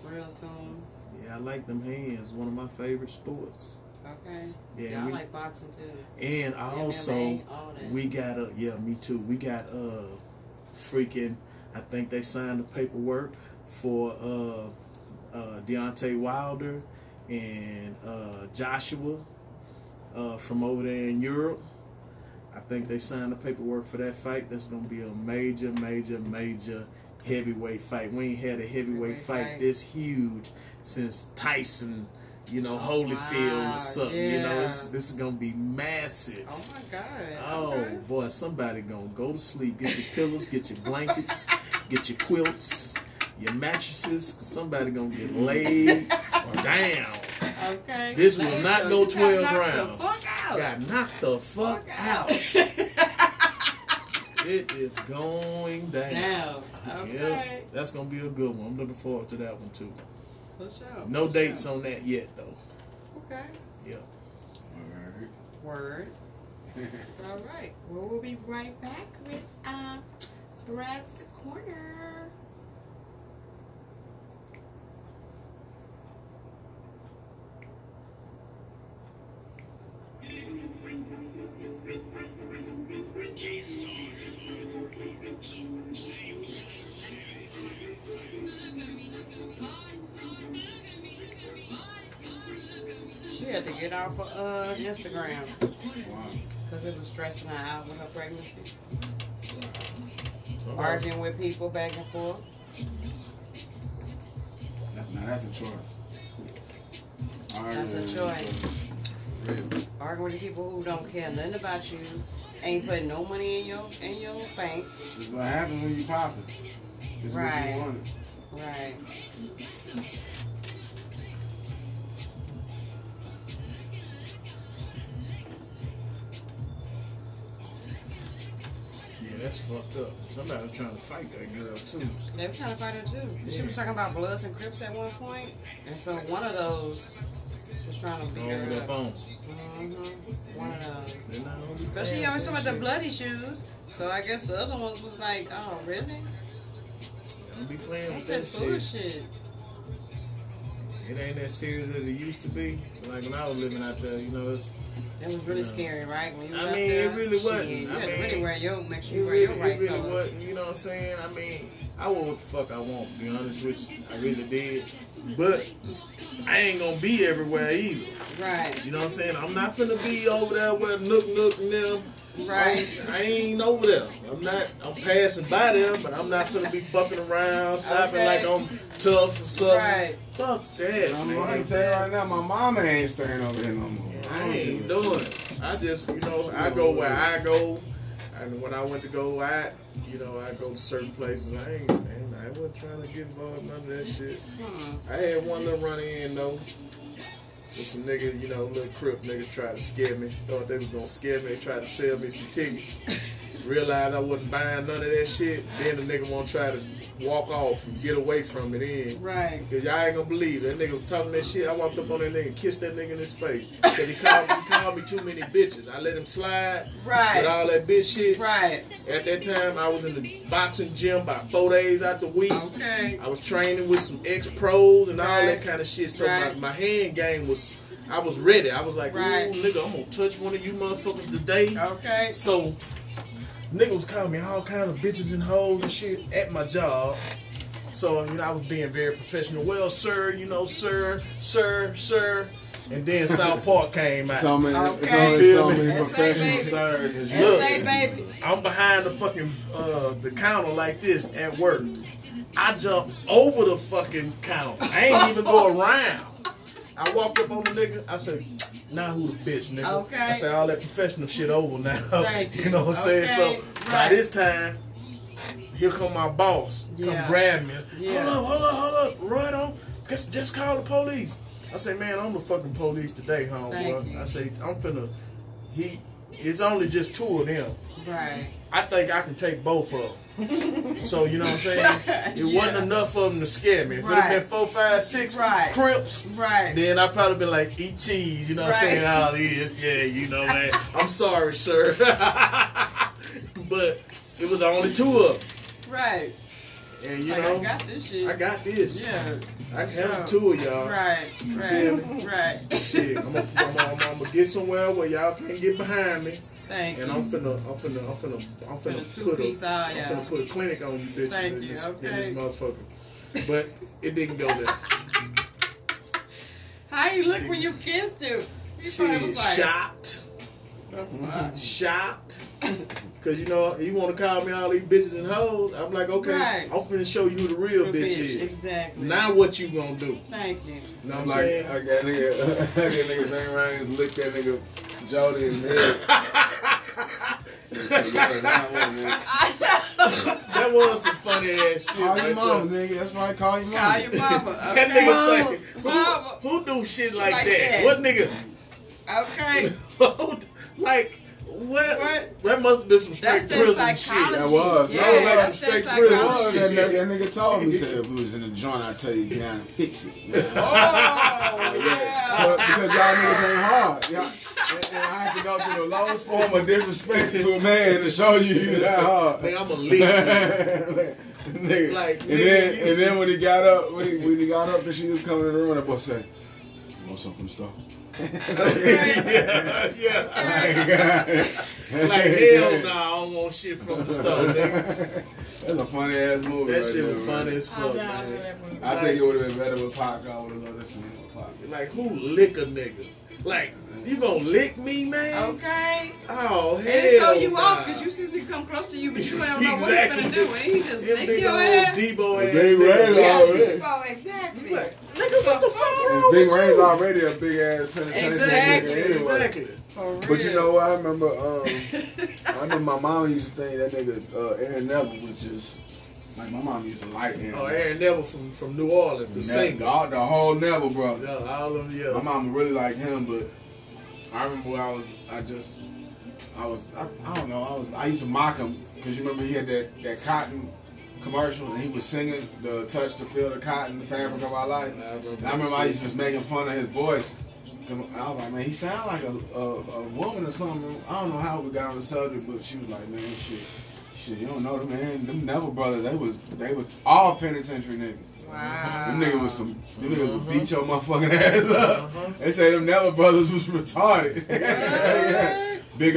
Real soon. Yeah, I like them hands. One of my favorite sports. Okay. Yeah, I we- like boxing too. And also, MMA, all that. we got me too. We got freaking. I think they signed the paperwork for Deontay Wilder and Joshua from over there in Europe. I think they signed the paperwork for that fight. That's gonna be a major heavyweight fight. We ain't had a heavyweight fight this huge since Tyson, Holyfield or something. yeah. This is gonna be massive. Oh my God. Oh Okay. boy, somebody gonna go to sleep. Get your pillows, get your blankets, get your quilts, your mattresses. 'Cause somebody gonna get laid down. Okay. This will not go You got 12 knocked rounds. The fuck out. Got knocked the fuck out. It is going down. Now. Okay. Yep, that's gonna be a good one. I'm looking forward to that one too. For sure. No for dates sure. on that yet though. Okay. Yep. Word. All right. Well, we'll be right back with Brad's Corner. She had to get off of Instagram because it was stressing her out with her pregnancy. Arguing with people back and forth. Now that's a choice. That's a choice. Arguing with the people who don't care nothing about you, ain't putting no money in your bank. This is what happens when you pop it. This is what Right. you wanted. Right. Yeah, that's fucked up. Somebody was trying to fight that girl too. They were trying to fight her too. She was talking about Bloods and Crips at one point, and so one of those was trying to beat Over her that up. bone. One of those. They're not gonna be Because she playing always with talking that about the bloody shoes, so I guess the other ones was like, oh really? shit. Don't be playing with That's that that shit. bullshit. It ain't that serious as it used to be. Like when I was living out there, it's. It was really No. scary, right? When you I were up mean, there, it really wasn't. shit, you I had to mean, really wear your, make sure It you wear your really, right it really colors. wasn't, you know what I'm saying? I mean, I want what the fuck I want, to be honest with you. I really did. But I ain't gonna be everywhere either. Right, You know what I'm saying? I'm not finna be over there where Nook and them. right. I ain't over there. I'm passing by them, but I'm not finna be fucking around, stopping Okay. like I'm tough or something. Right. Fuck that, I'm man. gonna tell you right now, my mama ain't staying over here no more. I ain't doing it. I just, I go where I go. And when I went to go out, I go to certain places. I wasn't trying to get involved in none of that shit. I had one little run in, though. With some niggas, little crip niggas tried to scare me. Thought they was gonna scare me. They tried to sell me some tickets. Realized I wasn't buying none of that shit. Then the nigga wanna try to walk off and get away from it in. Right. Cause y'all ain't gonna believe that nigga was talking that shit. I walked up on that nigga and kissed that nigga in his face. Cause he called me too many bitches. I let him slide Right. with all that bitch shit. Right. At that time, I was in the boxing gym about 4 days out the week. Okay. I was training with some ex-pros and all Right. that kind of shit. So Right. my hand game was, I was ready. I was like, ooh, Right. nigga, I'm gonna touch one of you motherfuckers today. Okay. So, nigga was calling me all kind of bitches and hoes and shit at my job. So, I was being very professional. Well, sir, sir. And then South Park came out. So many, Okay. it's only so many That's professional baby. sirs as you That's Look. hey, baby. I'm behind the fucking the counter like this at work. I jumped over the fucking counter. I ain't even go around. I walked up on the nigga. I said, "Now who the bitch, nigga?" Okay. I said, "All that professional shit over now." Thank you. You know what I'm saying? Okay. So by Right. this time, here come my boss. Come Yeah. grab me. Yeah. Hold up. Right on. Just call the police. I say, "Man, I'm the fucking police today, Thank homeboy." you. I say, "I'm finna." It's only just 2 of them. Right. I think I can take both of them. So, you know what I'm saying? It wasn't Yeah. enough of them to scare me. If it had been Right. 4, 5, 6 Right. Crips, Right. then I'd probably been like, eat cheese. You know what I'm saying? Right. All this. Yeah, man. I'm sorry, sir. but it was only 2 of them. Right. And you Like, know, I got this shit. I got this. Yeah. I can handle 2 of y'all. Right. You Right. feel me? Right. Shit, I'm gonna get somewhere where y'all can't get behind me, Thank and you. I'm finna For the put 2-piece eye, I'm yeah. finna put a clinic on you bitches Thank in you, this okay. motherfucker. But it didn't go there. How you look when you kissed him? He probably Shit, was like, shocked. "Uh-uh." Shocked. Cause you know he want to call me all these bitches and hoes. I'm like, okay, Right. I'm finna show you who the real bitch is. Exactly. Now what you gonna do? Thank you. You know what I'm Like, saying? like that nigga Bang Rains licked that nigga Jody in the head. That was some funny ass shit. Call your right mama, there. nigga. That's right. Call your mama. Call your mama. That Okay. nigga say, Mama. who do shit like Like that? that. What nigga? Okay. Like what? What? That must have been some That's straight that prison psychology. shit. That was. Yeah, No, like that's some that straight prison psychology. shit. That nigga told me, he said, if we was in the joint, I'd tell you, get down and fix it. Oh, yeah. Because y'all niggas ain't hard. Y'all, and I have to go through the lowest form of disrespect to a man to show you that hard. Nigga, I'm a lick. Nigga. Like, and nigga, then when he got up, when he got up and she was coming in the room, that boy said, "You want something from the store?" yeah. Like hell nah, I don't want shit from the store, nigga. That's a funny ass movie. That right shit there, was man. funny as I fuck, know man. that movie. I think it would have been better with Pac. I would have loved this scene with Pac. Like who lick a nigga? Like you gonna lick me, man? Okay. Oh hell. And it throw you nah. off because you see me come close to you, but you don't know Exactly. what he finna do. And he just Them lick big your old ass. Debo ass. Big nigga. Ray Yeah, already. Debo, exactly. You like, nigga, what the fuck wrong Big with Rain's you? already a big ass penetration Exactly, nigga anyway. Exactly. For real. But you know what? I remember my mom used to think that nigga Aaron Neville was just like my mom used to like Aaron. Oh, Aaron Neville from New Orleans, the singer. The whole Neville, bro. Yeah, all of yeah. My mom really liked him, but I remember when I used to mock him because you remember he had that cotton commercial and he was singing the touch to feel the cotton, the fabric of our life. And I remember I used to just making fun of his voice. I was like, man, he sound like a woman or something. I don't know how we got on the subject, but she was like, man, shit, you don't know them, man. Them Neville brothers, they was all penitentiary niggas. Wow. Them niggas would beat your motherfucking ass up. They say them Neville brothers was retarded. Yeah. Big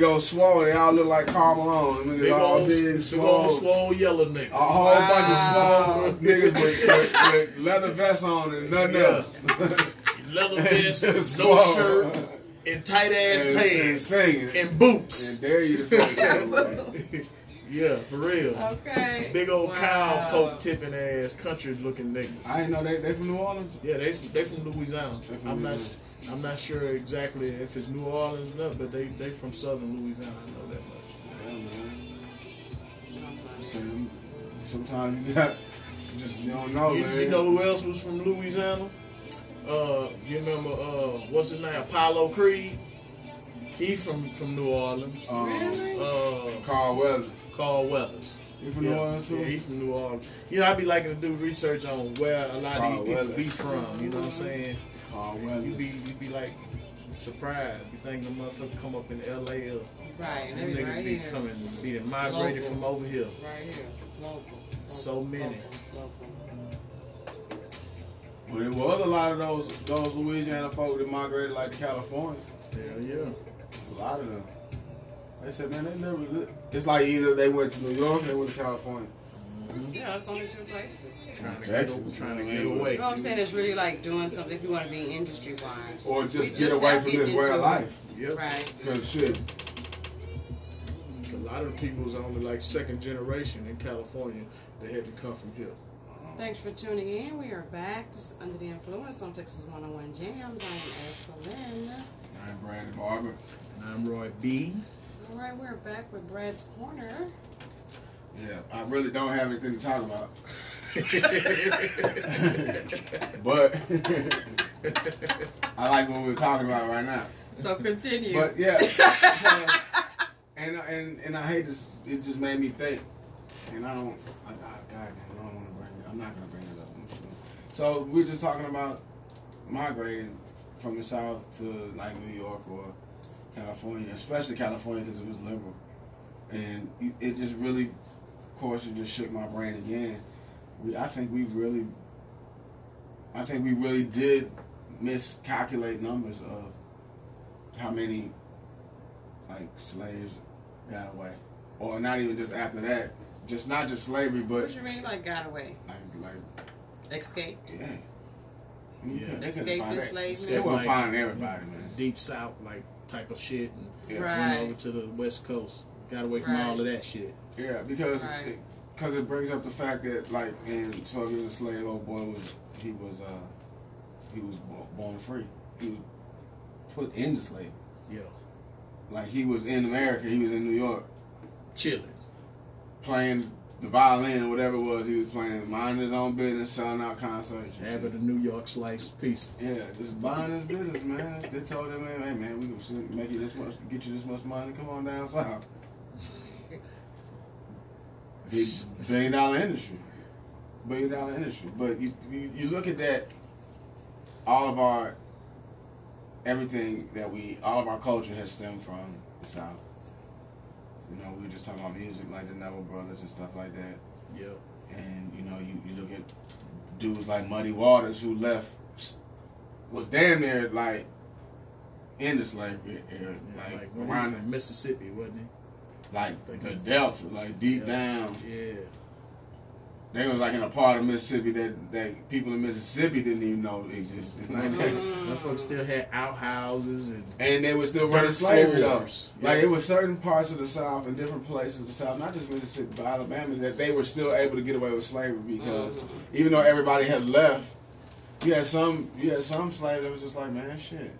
old swole. They all look like Karl Malone. Them niggas all big, swole yellow niggas. A whole bunch of swole niggas with leather vests on and nothing else. Leather vest, no Swole. shirt, and tight ass And pants, singing. and boots. And dare you to say Yeah, for real. Okay. Big old Wow. cow poke tipping ass, country looking niggas. I didn't know they from New Orleans. Yeah, they from Louisiana. They from I'm Louisiana. not sure exactly if it's New Orleans or not, but they from southern Louisiana. I know that much. Yeah, man. So, sometimes you don't know, man. You know who else was from Louisiana? You remember what's his name? Apollo Creed. He from New Orleans. Carl Weathers. Carl Weathers. You from New Orleans too? Yeah, he from New Orleans. You know, I be liking to do research on where a lot Carl of these people Weathers. be from. You know what I'm saying? Carl You Weathers. be like surprised. You think the motherfucker come up in L.A. or Right, and them they niggas right be here. coming, be migrated Local. from over here. Right here. Local. So many. Local. But it was a lot of those Louisiana folk that migrated like to California. Hell yeah. A lot of them. They said, man, they never. It's like either they went to New York or they went to California. Yeah, that's only 2 places. Trying to Texas. get away. You know what I'm saying? It's really like doing something if you want to be industry wise. Or just We get just away now from getting this way into of it. life. Yep. Right. Because shit. A lot of the people was only like second generation in California. They had to come from here. Thanks for tuning in. We are back. This is Under the Influence on Texas 101 Jams. I am Essa Lynn. I'm Brad Barber. And I'm Roy B. All right, we're back with Brad's Corner. Yeah, I really don't have anything to talk about. But I like what we're talking about right now. So continue. But yeah, and I hate this. It just made me think, and I don't. Goddamn, I don't want to bring it. I'm not gonna bring it up. So we're just talking about migrating from the South to like New York or California, especially California because it was liberal. And it just really, of course, it just shook my brain again. I think we really did miscalculate numbers of how many like slaves got away, or not even just after that, just not just slavery, but What you mean, like got away? like Escaped? yeah. Yeah. Escaped enslavement? They weren't finding everybody, man. Deep South like type of shit, and Yeah. Right. went over to the West Coast. Got away from Right. all of that shit. Yeah, because Right. it brings up the fact that like in 12 Years a Slave, old boy was born free. He was put into slavery. Yeah. Like he was in America, he was in New York, Chilling. playing the violin, whatever it was he was playing, minding his own business, selling out concerts. and Having shit. a New York slice piece. Yeah, just buying his business, man. They told him, hey man, we can make you this much, get you this much money. Come on down south. Billion dollar industry. But you look at that, all of our culture has stemmed from the South. You know, we were just talking about music like the Neville Brothers and stuff like that. Yep. And you know, you look at dudes like Muddy Waters who was damn near like in the slavery era, like when he was around from Mississippi, wasn't he? like think the he's- Delta, like deep down. Yeah. They was like in a part of Mississippi that people in Mississippi didn't even know existed. Like, Them folks still had outhouses and and they were still running slavery though. floors. Like Yeah. it was certain parts of the South and different places of the South, not just Mississippi but Alabama, that they were still able to get away with slavery because even though everybody had left, you had some slaves that was just like, man, shit,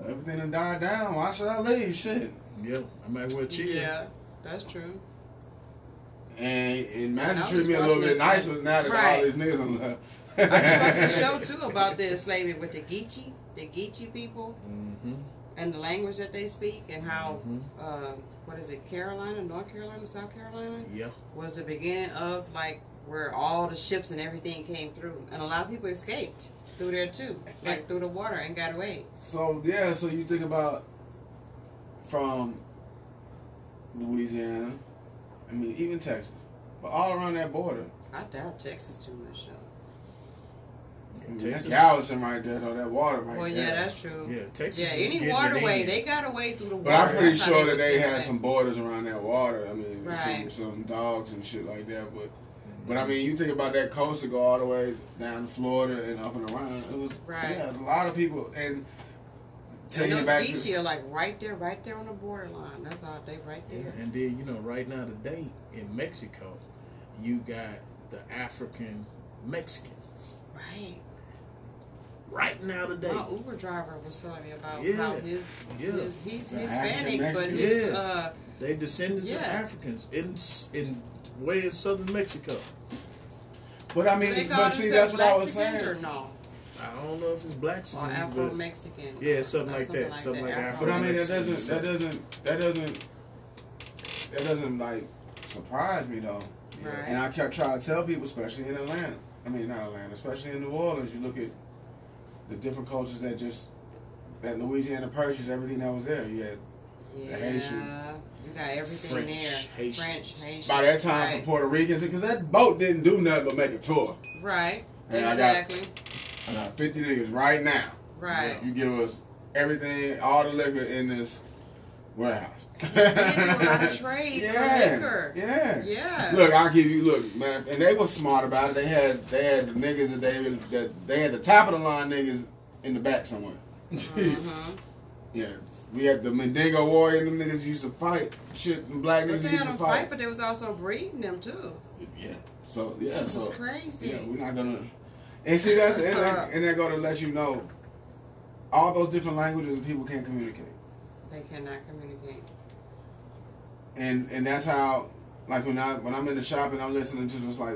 everything done died down. Why should I leave? Shit. Yeah, I might as well chill. Yeah, that's true. And Master I treated was me a little bit watching nicer now that Right. all these niggas done left. I just watched a show too about the enslavement with the Geechee people Mm-hmm. and the language that they speak and how Mhm. what is it, Carolina, North Carolina, South Carolina Yeah. was the beginning of like where all the ships and everything came through, and a lot of people escaped through there too, like through the water and got away. So you think about from Louisiana, I mean even Texas, but all around that border. I doubt Texas too much though. I mean, Texas- that's Galveston right there, though. That water right Well, there. yeah, that's true. Yeah, Texas. Yeah, was any getting it waterway, in. they got away through the water. But I'm pretty That's how sure that was they getting had away. some borders around that water. I mean, Right. some dogs and shit like that. But I mean, you think about that coast to go all the way down to Florida and up and around. It was Right. yeah, a lot of people. And taking And it those back Geechee to are like right there on the borderline. That's all they right there. And then, you know, right now today in Mexico, you got the African Mexicans. Right. Right now today. My Uber driver was telling me about Yeah. how Yeah. he's The Hispanic, African but Mexican. his Yeah. They descendants of Yeah. Africans in way in southern Mexico. But I mean, they call but see, themselves that's what I was Mexicans or saying. no, I don't know if it's blacks or Afro Mexican. Yeah, something like that. Something like But I mean, Afro-Mexican. that doesn't like surprise me though. Right. And I kept trying to tell people, especially in Atlanta. I mean, not Atlanta, especially in New Orleans. You look at the different cultures that Louisiana purchased everything that was there. You had Yeah, Haitian. you got everything French, there. Haitian. French, Haitian. by that time some right. Puerto Ricans, because that boat didn't do nothing but make a tour. Right. And Exactly. I got 50 niggas right now. Right. You give us everything, all the liquor in this warehouse. They do a lot of trade for liquor. Yeah. Yeah. Look, I'll give you man, and they were smart about it. They had the niggas that they had the top of the line niggas in the back somewhere. Mm-hmm. Yeah. We had the Mandingo Warrior, them niggas used to fight. Shit, and black But niggas they used had to them fight. fight, but they was also breeding them too. Yeah. So yeah, This is so crazy. yeah, we're not gonna. And see, and they're gonna let you know all those different languages and people can't communicate. They cannot communicate. And that's how, like when I'm in the shop and I'm listening to just like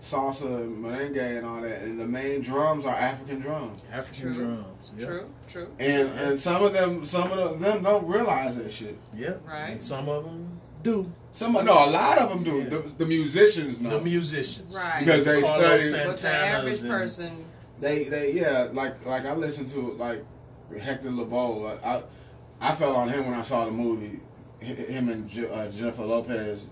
salsa and merengue and all that, and the main drums are African drums. African True. drums. Yep. True. And some of them don't realize that shit. Yep. Right. And some of them do. A lot of them do. Yeah. The musicians know. The musicians. Right. Because they Carlos study. But the Santana's average and- person, They yeah, like I listened to like Hector Lavoe. I fell on him when I saw the movie him and Jennifer Lopez,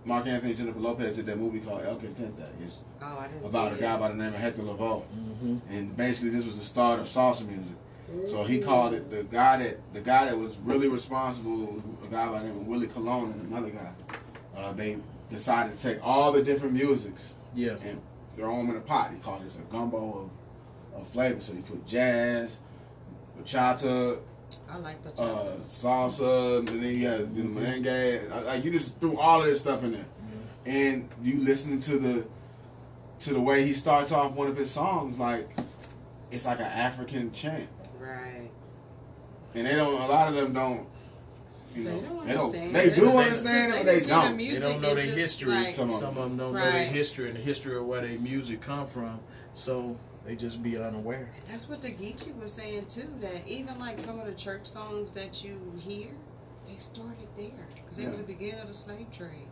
Mark Anthony and Jennifer Lopez did that movie called El Contente. It's I didn't about a see guy it. by the name of Hector Lavoe. Mm-hmm. And basically this was the start of salsa music. So he called it the guy that was really responsible, a guy by the name of Willie Colon and another guy. They decided to take all the different musics and throw them in a pot. He called this a gumbo of flavors. So he put jazz, bachata, I like bachata. salsa, and then you had the merengue. Like you just threw all of this stuff in there, and you listen to the way he starts off one of his songs, like it's like an African chant. Right. And they don't. A lot of them don't. You know, They don't they don't. understand. They do They understand it, but they just hear the don't. music, They don't know it's their just history. like- Some of them don't know Right. their history and the history of where their music come from. So they just be unaware. That's what the Geechee was saying too. That even like some of the church songs that you hear, they started there because they was the beginning of the slave trade.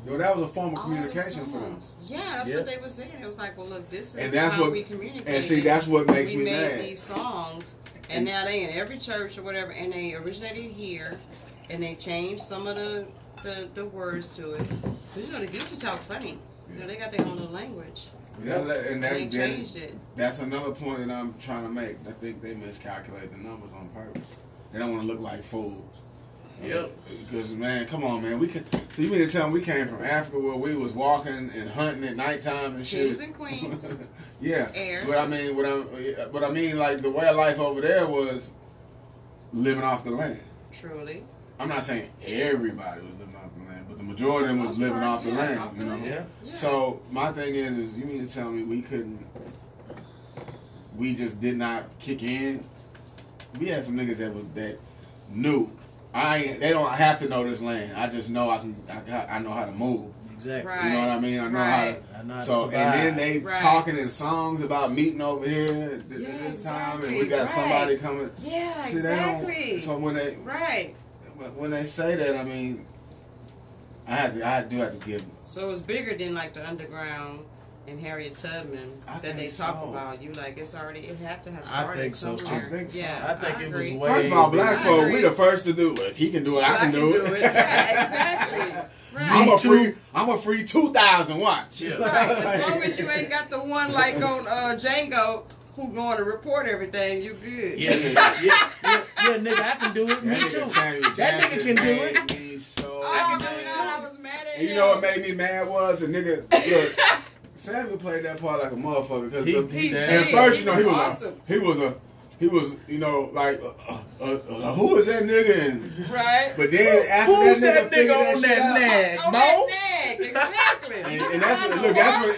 Yo, that was a form of All communication the for them. songs. Yeah, that's what they were saying. It was like, well, look, this is And that's how what- we communicate. And see, that's what makes we me made mad. these songs, and now they in every church or whatever, and they originated here, and they changed some of the words to it. But you know, the Geechee talk funny. You know, they got their own little language. And They changed it. That's another point that I'm trying to make. I think they miscalculate the numbers on purpose. They don't want to look like fools. Yep. Because man, come on, man. So you mean to tell me we came from Africa where we was walking and hunting at nighttime and shit? Kings and queens. Yeah. Heirs. But I mean, like the way of life over there was living off the land. Truly. I'm not saying everybody was living off the land, but the majority of them was Most living part, off the yeah, land. off the You know. land. Yeah. So my thing is you mean to tell me we just did not kick in? We had some niggas that knew. They don't have to know this land. I just know I know how to move. Exactly. Right. You know what I mean? I know Right. I know how to So survive. and then they Right. talking in songs about meeting over here at Yeah, this time, and exactly. we got Right. somebody coming. Yeah, See, they don't- exactly. So Right. when they say that, I mean, I do have to give them. So it's bigger than like the underground and Harriet Tubman I that they think talk so. about. You like it had to have I started think so, too. somewhere. I think so. Yeah, I think it was agree. way- First of all, black I folk, agree. we the first to do it. If he can do it, I can do it. Yeah, exactly. I'm Right. a free 2,000 watch. Yeah. Right. As long as you ain't got the one like on Django who going to report everything, you good. Yeah, nigga, I can do it. Me That too. nigga Samuel That Jackson nigga can do it. made me so Oh can my do it God, too. I was mad at And you him. know what made me mad was a nigga. Look, Samuel played that part like a motherfucker because He at did. first, you know, he was awesome. he was, you know, like, who is that nigga? And, Right. but then after Who's that that nigga figured nigga on shit that out, nag, On that Moss? nag, exactly.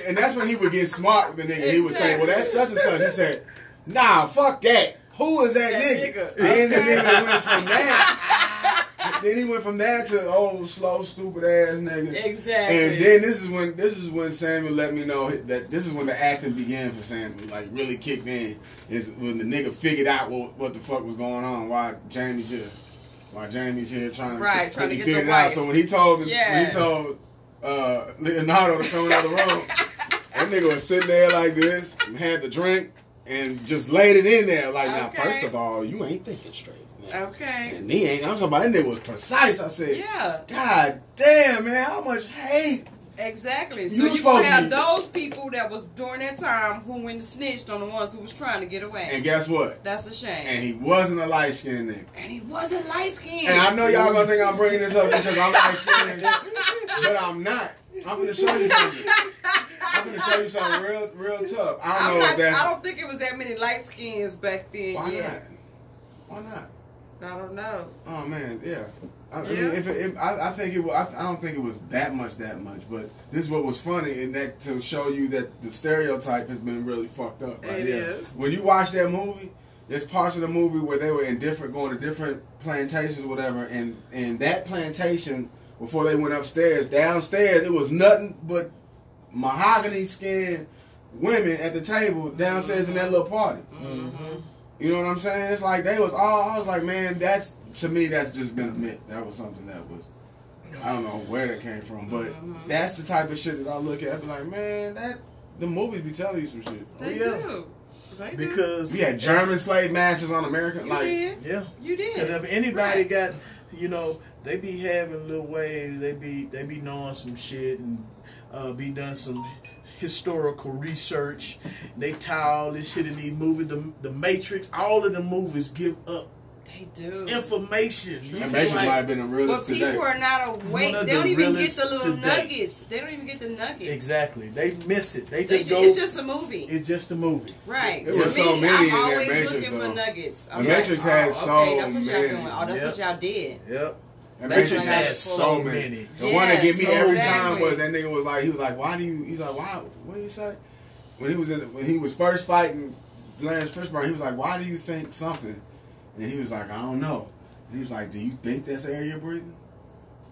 and that's when he would get smart with the nigga. He would say, well, that's such and such. He said, nah, fuck that. Who is that That nigga? nigga. Then the nigga went from that. Then he went from that to old slow stupid ass nigga. Exactly. And then this is when Samuel let me know that this is when the acting began for Samuel, like really kicked in. Is when the nigga figured out what the fuck was going on. Why Jamie's here trying to get figure the it out. wife. So when he told Yeah. Leonardo to come out of the room, that nigga was sitting there like this and had the drink and just laid it in there like, now Okay. first of all, you ain't thinking straight. Man. Okay. And he ain't. I'm talking about that nigga was precise. I said, Yeah. God damn, man, how much hate. Exactly. So You you gonna supposed to have be- those people that was during that time who went and snitched on the ones who was trying to get away. And guess what? That's a shame. And he wasn't a light skinned nigga. And he wasn't light skinned. And I know y'all gonna think I'm bringing this up because I'm light skinned, but I'm not. I'm gonna show you something. I'm gonna show you something real tough. I don't know if that's. I don't think it was that many light skins back then. Why yet. not? Why not? I don't know. Oh man, yeah. I Yeah. mean, I think it was. I don't think it was that much. But this is what was funny, and that to show you that the stereotype has been really fucked up. Right It here. is. When you watch that movie, there's parts of the movie where they were going to different plantations, whatever, and that plantation before they went upstairs, downstairs it was nothing but mahogany skinned women at the table downstairs in that little party. Mm-hmm. You know what I'm saying? It's like they was all. I was like, man, that's to me. That's just been a myth. That was something that was. I don't know where that came from, but that's the type of shit that I look at. I be like, man, that the movies be telling you some shit. They yeah. do. They do. Because We had German slave masters on American. You Like, did. yeah, You did. because if anybody Right. got, you know, they be having little ways. They be knowing some shit and be done some historical research. They tie all this shit in these movies. The Matrix, all of the movies give up. They do. Information. That Matrix might have been the realest But today. people are not awake. They don't even get the little nuggets. They don't even get the nuggets. Exactly. They miss it. They just go. It's just a movie. It's just a movie. Right. There To was me, so many in I'm that always Matrix, looking for though. nuggets. The Matrix had so okay, that's what y'all many. doing. Oh, that's what y'all did. Yep. That Matrix Matrix had had so many. The one that get me Yes, every exactly. time was that nigga was like, he was like, why do you? He's like, why? What did he say? When he was first fighting Lance Fishburne, he was like, why do you think something? And he was like, I don't know. And he was like, do you think that's air you're breathing?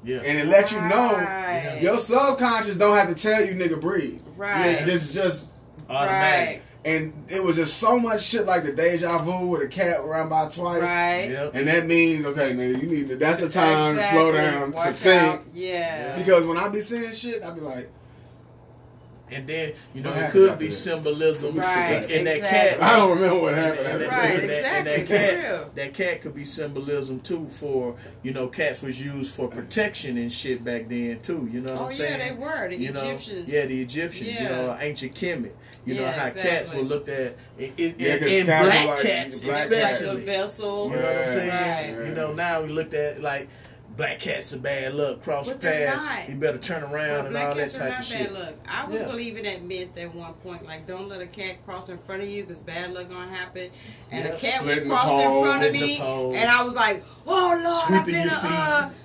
Yeah. And it lets you know Right. your subconscious don't have to tell you nigga breathe. Right. It's just Automatic. Right. and it was just so much shit like the deja vu with a cat ran by twice. Right. Yep. And that means, okay, nigga, you need to, that's the time to slow down Watch to think. out. Yeah. Because when I be saying shit, I be like, And then, you know, What it happened could after be this? symbolism. Right, And that exactly. cat. I don't remember what happened after Right, that. exactly, And for real. that cat could be symbolism too for, you know, cats was used for protection and shit back then too. You know what I'm saying? Oh, yeah, they were. The You know, Egyptians. yeah, the Egyptians. You Yeah. know, ancient Kemet. You know Yeah, how cats exactly. were looked at, Yeah, 'cause and cats black were like- cats black The especially. vessel. You know what I'm saying? Right. You know, now we looked at like black cats are bad luck, cross But they're path, not. you better turn around and Black all that cats are type not of shit. bad luck. I was Yeah. believing that myth at one point. Like, don't let a cat cross in front of you because bad luck gonna happen. And Yeah. a cat Splitting the crossed in pole, front of splitting me, the pole. and I was like, "Oh Lord, Sweeping your feet.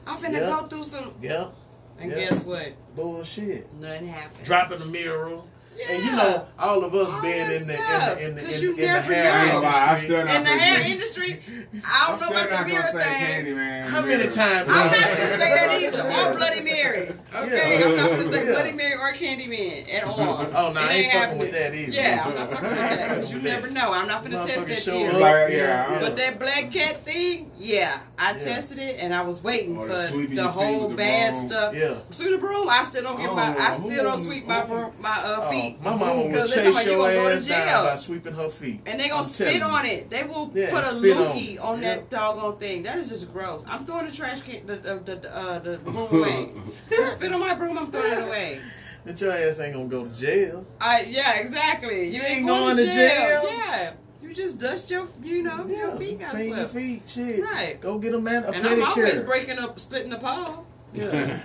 I'm finna Yeah. go through some." Yep. And Yeah. guess what? Bullshit. Nothing happened. Dropping the mirror. Yeah. And you know, all of us All being that in the stuff, in the 'cause in, you in the never hair know. I ain't gonna lie, I industry. still not In the finna hair say- industry, I I'm don't know still about the not mirror gonna say thing. Candy Man. How many times? I'm not gonna say that either. Or Bloody Mary. Okay? Yeah. I'm not gonna say Yeah. Bloody Mary or Candyman at all. Oh, no, I It ain't fucking happening. with that either. Yeah, I'm not fucking with that because you never know. I'm not gonna test Motherfucker that show theory. up. Like, yeah. But that black cat thing, yeah, I Yeah. tested it and I was waiting Or for sweeping the your feet whole with the bad broom. stuff. Yeah. Sweep the broom. I still don't get sweep my broom, my feet. My mama will Because chase they're talking your about you gonna go to ass down jail. by sweeping her feet. And they gonna I'm spit telling on you. it. They will Yeah, put a spit on loogie it. on Yeah. that doggone thing. That is just gross. I'm throwing the trash can, the broom away. Just spit on my broom. I'm throwing it away. That your ass ain't gonna go to jail. Yeah, exactly. You ain't going to jail. Yeah, you just dust your, your feet got clean your swept. feet. Shit. Right. Go get a man a And I'm always pedicure. splitting the pole. Yeah.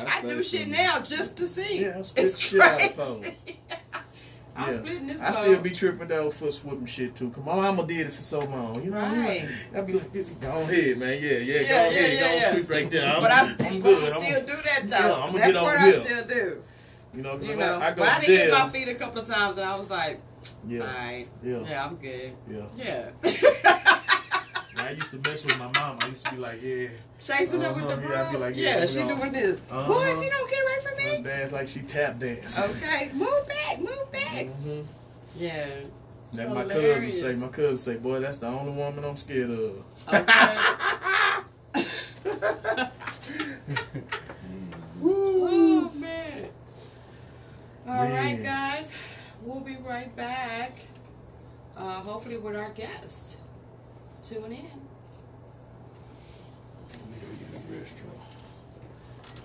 I do shit now just to see. Yeah, split It's shit out of crazy. pole. I'm Yeah. splitting this I pole. still be tripping though for swooping shit too. Cause my mama did it for so long. You know what I mean? Right. I be like, go ahead, man. Yeah, Yeah, go ahead. yeah, Go yeah. sweep right there. But I I'm still good. do that though. Yeah, I'ma That get over part here. I still do. You know, 'cause You if know, I go but I to didn't hit jail. my feet a couple of times, and I was like, Yeah, alright, yeah, yeah, I'm good. yeah. Yeah. I used to mess with my mom. I used to be like, yeah. Chasing her with the broom. Yeah, I'd be like, yeah, yeah, she we on. doing this. Uh-huh. Boy, if you don't get away My from me. dad's like she tap dance. Okay, move back, move back. Mm-hmm. Yeah. That my Hilarious. cousin say, boy, that's the only woman I'm scared of. Okay. Oh man. All right, Man. guys. We'll be right back. Hopefully with our guest. Tune in.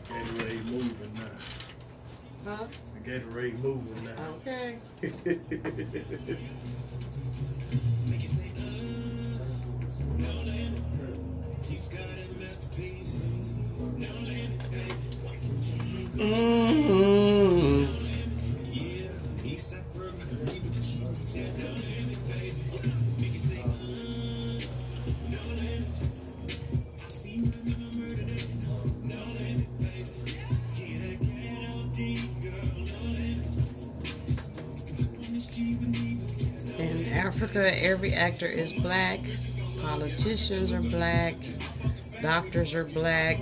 Gatorade moving now. Huh? The Gatorade moving now. Okay. In Africa, every actor is black. Politicians are black. Doctors are black.